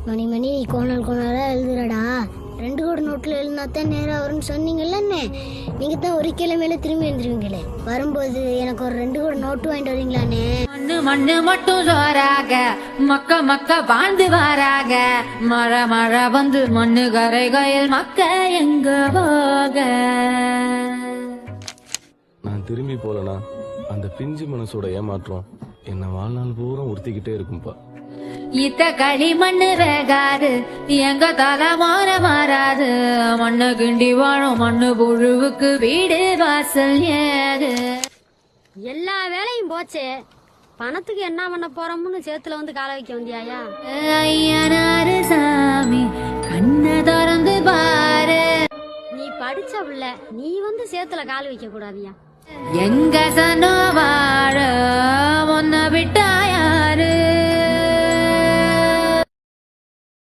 மணி மணி கோணல் கோணலா எழுதுறடா. 2 கோடி நோட்ல எழுதினாத்தான் நேரம் வரும்னு சொன்னீங்கல்ல. நீங்க தான் ஒரு கிழமையில திரும்பி எழுந்துருவீங்களே. வரும்போது எனக்கு ஒரு 2 கோடி நோட்டு வாங்கிட்டு வரீங்களானே. மண்ணு மண்ணு மட்டும் சோறாக மக்க மக்க வாழ்ந்து வாராக. மழை மழை வந்து மண்ணு கரைகையில் மக்க எங்க போக. நான் திரும்பி போலனா அந்த பிஞ்சு மனசோட ஏமாற்றம் என்ன வாழ்நாள் பூரா உறுத்திக்கிட்டே இருக்கும்பா. இத்த களி மண்ணு வேகாது எங்க தலை மாறாது. மண்ணு கிண்டி வாழும் மண்ணு புழுவுக்கு வீடு வாசல் ஏது. எல்லா வேலையும் போச்சே, பணத்துக்கு என்ன பண்ண போறோம்னு சேத்துல வந்து கால வைக்க வந்தியாயா? ஐயனாரு சாமி கண்ணை திறந்து பாரு. நீ படிச்ச பிள்ளை, நீ வந்து சேத்துல கால் வைக்க கூடாதியா? எங்க சனோவா